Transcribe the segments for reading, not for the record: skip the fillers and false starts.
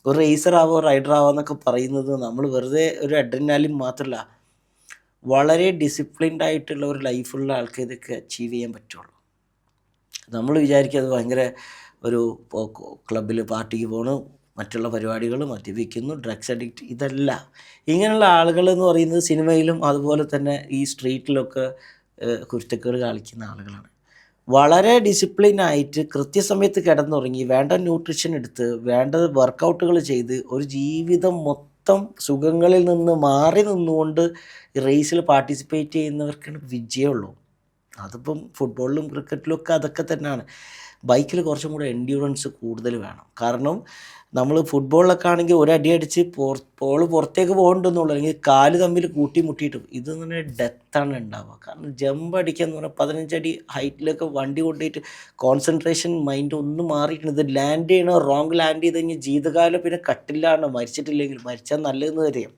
ഒരു റേസർ ആവോ റൈഡർ ആവോ എന്നൊക്കെ പറയുന്നത് നമ്മൾ വെറുതെ ഒരു അഡ്രിനാലിൻ മാത്രമല്ല, വളരെ ഡിസിപ്ലിൻഡ് ആയിട്ടുള്ള ഒരു ലൈഫുള്ള ആൾക്ക് ഇതൊക്കെ അച്ചീവ് ചെയ്യാൻ പറ്റുള്ളൂ. നമ്മൾ വിചാരിക്കുക അത് ഭയങ്കര ഒരു ക്ലബിൽ പാർട്ടിക്ക് പോകണം, മറ്റുള്ള പരിപാടികൾ, മദ്യപിക്കുന്നു, ഡ്രഗ്സ് അഡിക്റ്റ്, ഇതല്ല. ഇങ്ങനെയുള്ള ആളുകൾ എന്ന് പറയുന്നത് സിനിമയിലും അതുപോലെ തന്നെ ഈ സ്ട്രീറ്റിലൊക്കെ കുരുത്തക്കേട് കളിക്കുന്ന ആളുകളാണ്. വളരെ ഡിസിപ്ലിനായിട്ട് കൃത്യസമയത്ത് കിടന്നുറങ്ങി വേണ്ട ന്യൂട്രീഷൻ എടുത്ത് വേണ്ട വർക്കൗട്ടുകൾ ചെയ്ത് ഒരു ജീവിതം മൊത്തം സുഖങ്ങളിൽ നിന്ന് മാറി നിന്നുകൊണ്ട് റേസിൽ പാർട്ടിസിപ്പേറ്റ് ചെയ്യുന്നവർക്കാണ് വിജയമുള്ളൂ. അതിപ്പം ഫുട്ബോളിലും ക്രിക്കറ്റിലും ഒക്കെ അതൊക്കെ തന്നെയാണ്. ബൈക്കിൽ കുറച്ചും കൂടെ എൻഡ്യൂറൻസ് കൂടുതൽ വേണം. കാരണം നമ്മൾ ഫുട്ബോളിലൊക്കെ ആണെങ്കിൽ ഒരടി അടിച്ച് ബോൾ പുറത്തേക്ക് പോകണ്ടെന്നുള്ളൂ, അല്ലെങ്കിൽ കാല് തമ്മിൽ കൂട്ടിമുട്ടിയിട്ടും ഇത് തന്നെ ഡെത്താണ് ഉണ്ടാവുക. കാരണം ജമ്പ് അടിക്കുക എന്ന് പറഞ്ഞാൽ 15 അടി ഹൈറ്റിലൊക്കെ വണ്ടി കൊണ്ടുപോയിട്ട് കോൺസെൻട്രേഷൻ മൈൻഡ് ഒന്നും മാറിയിട്ടുണ്ട്. ഇത് ലാൻഡ് ചെയ്യണോ, റോങ് ലാൻഡ് ചെയ്ത് കഴിഞ്ഞാൽ ജീവിതകാലം പിന്നെ കട്ടില്ലാണോ, മരിച്ചിട്ടില്ലെങ്കിൽ മരിച്ചാൽ നല്ലതെന്ന് തരും.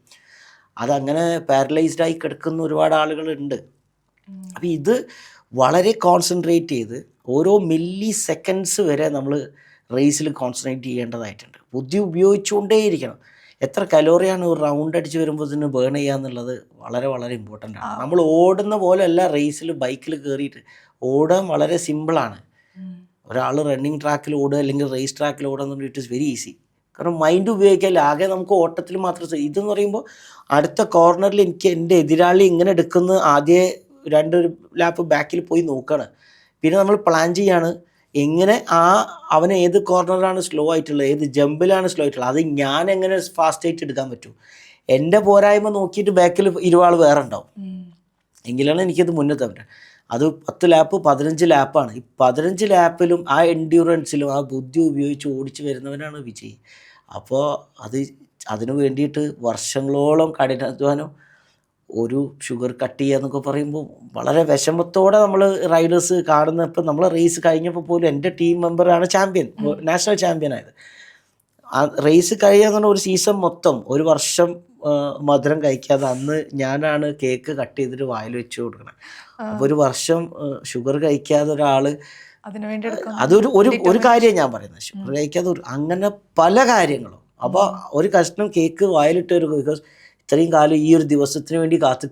അതങ്ങനെ പാരലൈസ്ഡായി കിടക്കുന്ന ഒരുപാട് ആളുകളുണ്ട്. അപ്പോൾ ഇത് വളരെ കോൺസെൻട്രേറ്റ് ചെയ്ത് ഓരോ മില്ലി സെക്കൻഡ്സ് വരെ നമ്മൾ റേസിൽ കോൺസെൻട്രേറ്റ് ചെയ്യേണ്ടതായിട്ടുണ്ട്. ബുദ്ധി ഉപയോഗിച്ചുകൊണ്ടേയിരിക്കണം. എത്ര കലോറിയാണ് ഒരു റൗണ്ട് അടിച്ച് വരുമ്പോൾ ഇതിന് ബേൺ ചെയ്യുക എന്നുള്ളത് വളരെ വളരെ ഇമ്പോർട്ടൻ്റ് ആണ്. നമ്മൾ ഓടുന്ന പോലെയല്ല റേസിൽ ബൈക്കിൽ കയറിയിട്ട് ഓടാൻ വളരെ സിമ്പിളാണ്. ഒരാൾ റണ്ണിങ് ട്രാക്കിൽ ഓടുക അല്ലെങ്കിൽ റേസ് ട്രാക്കിൽ ഓടുക എന്ന് പറഞ്ഞാൽ ഇറ്റ് ഇസ് വെരി ഈസി. കാരണം മൈൻഡ് ഉപയോഗിക്കാല്ല, ആകെ നമുക്ക് ഓട്ടത്തിൽ മാത്രം. ഇതെന്ന് പറയുമ്പോൾ അടുത്ത കോർണറിൽ എനിക്ക് എൻ്റെ എതിരാളി ഇങ്ങനെ എടുക്കുന്ന ആദ്യ 2 ലാപ്പ് ബാക്കിൽ പോയി നോക്കുകയാണ്. പിന്നെ നമ്മൾ പ്ലാൻ ചെയ്യാണ് എങ്ങനെ അവന് ഏത് കോർണറാണ് സ്ലോ ആയിട്ടുള്ളത്, ഏത് ജമ്പിലാണ് സ്ലോ ആയിട്ടുള്ളത്, അത് ഞാൻ എങ്ങനെ ഫാസ്റ്റായിട്ട് എടുക്കാൻ പറ്റും. എൻ്റെ പോരായ്മ നോക്കിയിട്ട് ബാക്കിൽ 20 ആൾ വേറെ ഉണ്ടാവും. എങ്കിലാണ് എനിക്കത് മുന്നത്തെ പറ്റുക. അത് 10 ലാപ്പ് 15 ലാപ്പാണ്. ഈ 15 ലാപ്പിലും ആ എൻഡ്യൂറൻസിലും ആ ബുദ്ധി ഉപയോഗിച്ച് ഓടിച്ച് വരുന്നവനാണ് വിജയി. അപ്പോൾ അതിനു വേണ്ടിയിട്ട് വർഷങ്ങളോളം കഠിനാധ്വാനം, ഒരു ഷുഗർ കട്ട് ചെയ്യുക എന്നൊക്കെ പറയുമ്പോൾ വളരെ വിഷമത്തോടെ നമ്മൾ റൈഡേഴ്സ് കാണുന്ന. ഇപ്പം നമ്മൾ റേസ് കഴിഞ്ഞപ്പോൾ പോലും എൻ്റെ ടീം മെമ്പറാണ് ചാമ്പ്യൻ, നാഷണൽ ചാമ്പ്യൻ ആയത്. ആ റേസ് കഴിയുക എന്ന് പറഞ്ഞാൽ ഒരു സീസൺ മൊത്തം 1 വർഷം മധുരം കഴിക്കാതെ അന്ന് ഞാനാണ് കേക്ക് കട്ട് ചെയ്തിട്ട് വായിൽ വെച്ച് കൊടുക്കണം. അപ്പോൾ 1 വർഷം ഷുഗർ കഴിക്കാതെ ഒരാൾ, അതൊരു ഒരു കാര്യം ഞാൻ പറയുന്നത്, ഷുഗർ കഴിക്കാതെ അങ്ങനെ പല കാര്യങ്ങളും. അപ്പോൾ ഒരു കഷ്ണം കേക്ക് വായിലിട്ട് ഒരു, ബിക്കോസ് ഇത്രയും കാലം ഈ ഒരു ദിവസത്തിന് വേണ്ടി കാത്തു.